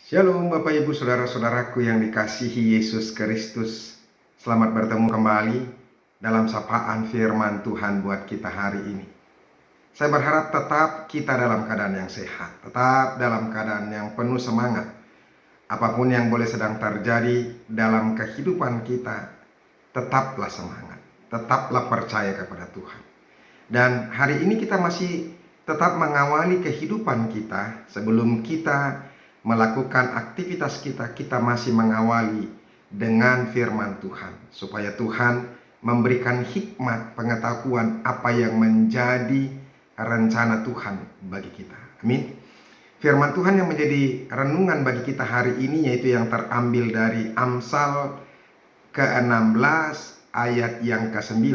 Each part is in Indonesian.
Shalom Bapak Ibu Saudara-saudaraku yang dikasihi Yesus Kristus. Selamat bertemu kembali dalam sapaan firman Tuhan buat kita hari ini. Saya berharap tetap kita dalam keadaan yang sehat, tetap dalam keadaan yang penuh semangat. Apapun yang boleh sedang terjadi dalam kehidupan kita, tetaplah semangat, tetaplah percaya kepada Tuhan. Dan hari ini kita masih tetap mengawali kehidupan kita. Sebelum kita melakukan aktivitas kita masih mengawali dengan firman Tuhan, supaya Tuhan memberikan hikmat pengetahuan apa yang menjadi rencana Tuhan bagi kita. Amin. Firman Tuhan yang menjadi renungan bagi kita hari ini yaitu yang terambil dari Amsal ke-16 ayat yang ke-9.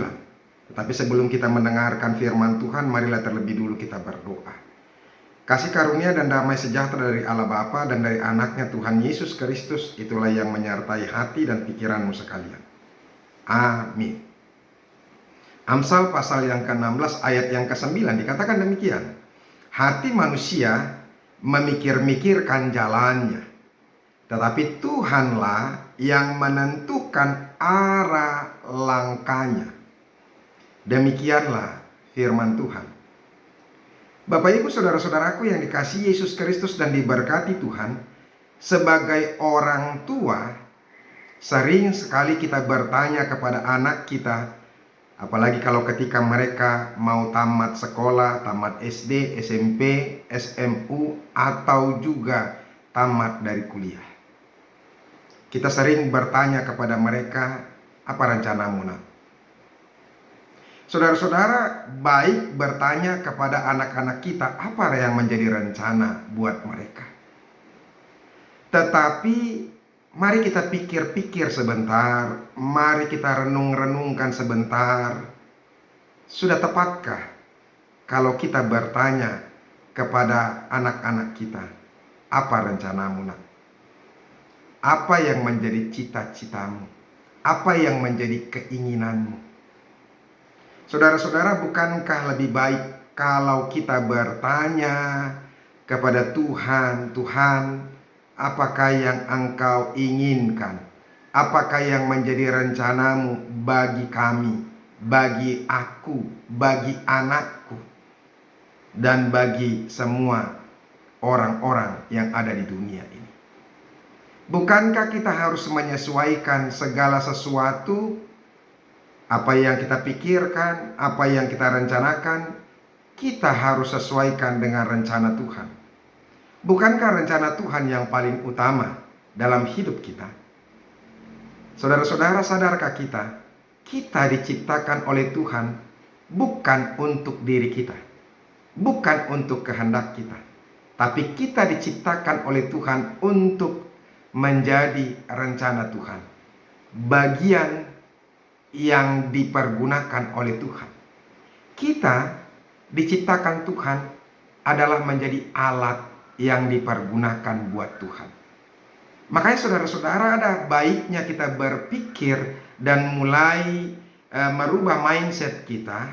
Tetapi sebelum kita mendengarkan firman Tuhan, marilah terlebih dulu kita berdoa. Kasih karunia dan damai sejahtera dari Allah Bapa dan dari anaknya Tuhan Yesus Kristus, itulah yang menyertai hati dan pikiranmu sekalian. Amin. Amsal pasal yang ke-16 ayat yang ke-9 dikatakan demikian. Hati manusia memikir-mikirkan jalannya, tetapi Tuhanlah yang menentukan arah langkahnya. Demikianlah firman Tuhan. Bapak Ibu Saudara-saudaraku yang dikasihi Yesus Kristus dan diberkati Tuhan, sebagai orang tua, sering sekali kita bertanya kepada anak kita, apalagi kalau ketika mereka mau tamat sekolah, tamat SD, SMP, SMU, atau juga tamat dari kuliah. Kita sering bertanya kepada mereka, apa rencanamu nak? Saudara-saudara, baik bertanya kepada anak-anak kita apa yang menjadi rencana buat mereka. Tetapi mari kita pikir-pikir sebentar, mari kita renung-renungkan sebentar. Sudah tepatkah kalau kita bertanya kepada anak-anak kita, apa rencanamu nak? Apa yang menjadi cita-citamu? Apa yang menjadi keinginanmu? Saudara-saudara, bukankah lebih baik kalau kita bertanya kepada Tuhan, Tuhan, apakah yang Engkau inginkan? Apakah yang menjadi rencanamu bagi kami, bagi aku, bagi anakku, dan bagi semua orang-orang yang ada di dunia ini? Bukankah kita harus menyesuaikan segala sesuatu? Apa yang kita pikirkan, apa yang kita rencanakan, kita harus sesuaikan dengan rencana Tuhan. Bukankah rencana Tuhan yang paling utama dalam hidup kita? Saudara-saudara, sadarkah kita? Kita diciptakan oleh Tuhan bukan untuk diri kita, bukan untuk kehendak kita, tapi kita diciptakan oleh Tuhan untuk menjadi rencana Tuhan, bagian yang dipergunakan oleh Tuhan. Kita diciptakan Tuhan adalah menjadi alat yang dipergunakan buat Tuhan. Makanya saudara-saudara, ada baiknya kita berpikir dan mulai merubah mindset kita.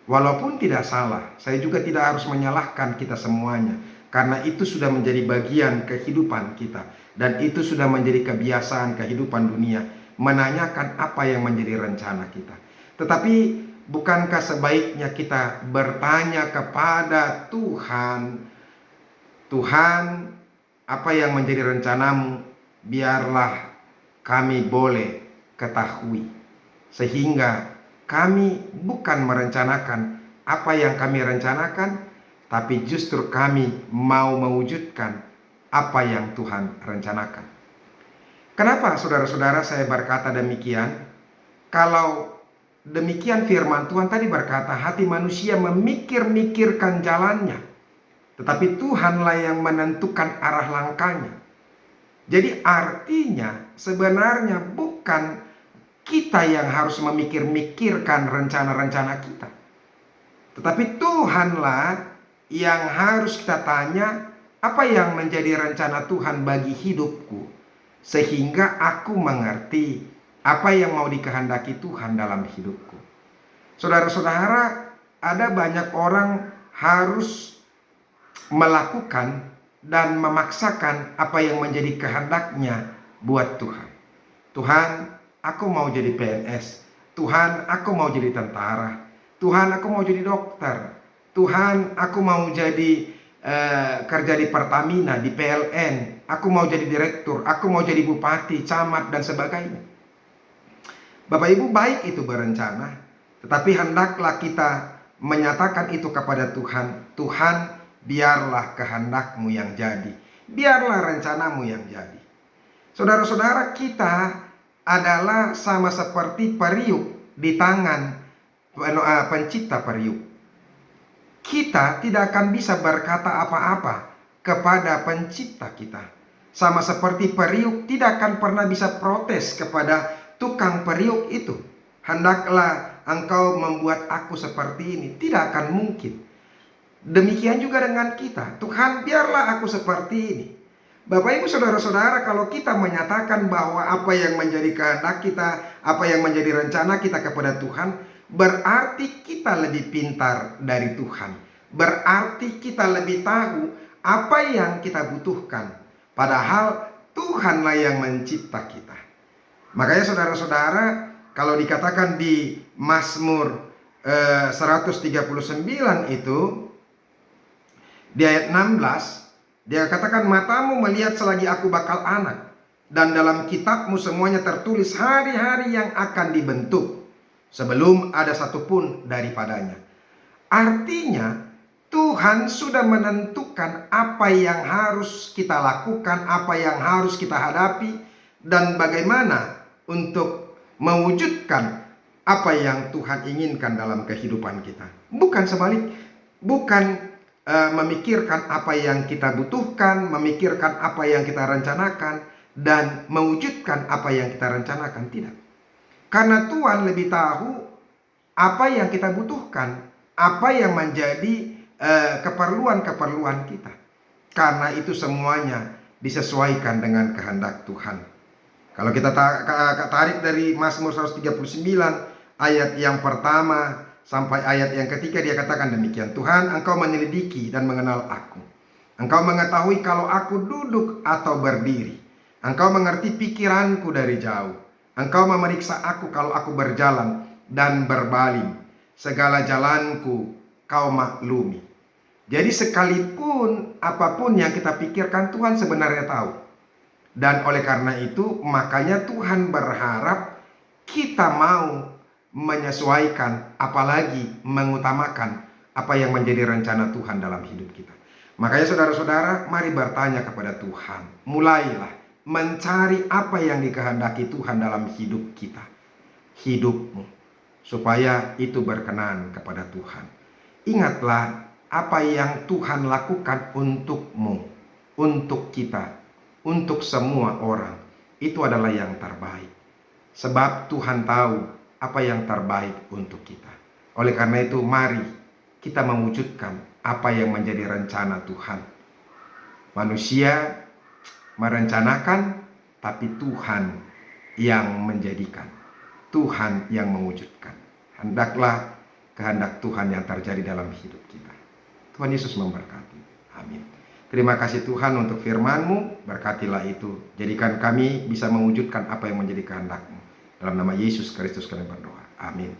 Walaupun tidak salah, saya juga tidak harus menyalahkan kita semuanya, karena itu sudah menjadi bagian kehidupan kita, dan itu sudah menjadi kebiasaan kehidupan dunia, menanyakan apa yang menjadi rencana kita. Tetapi bukankah sebaiknya kita bertanya kepada Tuhan, Tuhan, apa yang menjadi rencanamu, biarlah kami boleh ketahui, sehingga kami bukan merencanakan apa yang kami rencanakan, tapi justru kami mau mewujudkan apa yang Tuhan rencanakan. Kenapa saudara-saudara saya berkata demikian? Kalau demikian firman Tuhan tadi berkata, hati manusia memikir-mikirkan jalannya, tetapi Tuhanlah yang menentukan arah langkahnya. Jadi artinya sebenarnya bukan kita yang harus memikir-mikirkan rencana-rencana kita, tetapi Tuhanlah yang harus kita tanya, apa yang menjadi rencana Tuhan bagi hidupku, sehingga aku mengerti apa yang mau dikehendaki Tuhan dalam hidupku. Saudara-saudara, ada banyak orang harus melakukan dan memaksakan apa yang menjadi kehendaknya buat Tuhan. Tuhan, aku mau jadi PNS. Tuhan, aku mau jadi tentara. Tuhan, aku mau jadi dokter. Tuhan, aku mau jadi kerja di Pertamina, di PLN. Aku mau jadi direktur. Aku mau jadi bupati, camat, dan sebagainya. Bapak Ibu, baik itu berencana, tetapi hendaklah kita menyatakan itu kepada Tuhan. Tuhan, biarlah kehendak-Mu yang jadi. Biarlah rencanamu yang jadi. Saudara-saudara, kita adalah sama seperti periuk di tangan pencipta periuk. Kita tidak akan bisa berkata apa-apa kepada pencipta kita. Sama seperti periuk tidak akan pernah bisa protes kepada tukang periuk itu. Hendaklah engkau membuat aku seperti ini. Tidak akan mungkin. Demikian juga dengan kita. Tuhan, biarlah aku seperti ini. Bapak Ibu Saudara-saudara, kalau kita menyatakan bahwa apa yang menjadi kehendak kita, apa yang menjadi rencana kita kepada Tuhan, berarti kita lebih pintar dari Tuhan. Berarti kita lebih tahu apa yang kita butuhkan. Padahal Tuhanlah yang mencipta kita. Makanya saudara-saudara, kalau dikatakan di Mazmur 139 itu, di ayat 16, dia katakan, matamu melihat selagi aku bakal anak, dan dalam kitabmu semuanya tertulis hari-hari yang akan dibentuk, sebelum ada satupun daripadanya. Artinya, Tuhan sudah menentukan apa yang harus kita lakukan, apa yang harus kita hadapi, dan bagaimana untuk mewujudkan apa yang Tuhan inginkan dalam kehidupan kita. Bukan sebalik, bukan memikirkan apa yang kita butuhkan, memikirkan apa yang kita rencanakan, dan mewujudkan apa yang kita rencanakan. Tidak. Karena Tuhan lebih tahu apa yang kita butuhkan, apa yang menjadi keperluan-keperluan kita. Karena itu semuanya disesuaikan dengan kehendak Tuhan. Kalau kita tarik dari Mazmur 139 ayat yang pertama sampai ayat yang ketiga, dia katakan demikian. Tuhan, engkau menyelidiki dan mengenal aku. Engkau mengetahui kalau aku duduk atau berdiri. Engkau mengerti pikiranku dari jauh. Engkau memeriksa aku kalau aku berjalan dan berbaling. Segala jalanku kau maklumi. Jadi sekalipun apapun yang kita pikirkan, Tuhan sebenarnya tahu. Dan oleh karena itu, makanya Tuhan berharap kita mau menyesuaikan, apalagi mengutamakan apa yang menjadi rencana Tuhan dalam hidup kita. Makanya saudara-saudara, mari bertanya kepada Tuhan. Mulailah mencari apa yang dikehendaki Tuhan dalam hidup kita, hidupmu, supaya itu berkenan kepada Tuhan. Ingatlah apa yang Tuhan lakukan untukmu, untuk kita, untuk semua orang. Itu adalah yang terbaik. Sebab Tuhan tahu apa yang terbaik untuk kita. Oleh karena itu, mari kita mewujudkan apa yang menjadi rencana Tuhan. Manusia merencanakan, tapi Tuhan yang menjadikan, Tuhan yang mewujudkan. Hendaklah kehendak Tuhan yang terjadi dalam hidup kita. Tuhan Yesus memberkati. Amin. Terima kasih Tuhan untuk firman-Mu. Berkatilah itu. Jadikan kami bisa mewujudkan apa yang menjadi kehendak-Mu. Dalam nama Yesus Kristus kami berdoa. Amin.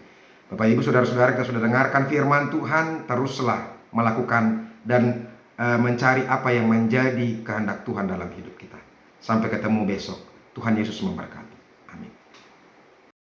Bapak Ibu Saudara-saudara, kita sudah dengarkan firman Tuhan. Teruslah melakukan dan mencari apa yang menjadi kehendak Tuhan dalam hidup kita. Sampai ketemu besok. Tuhan Yesus memberkati. Amin.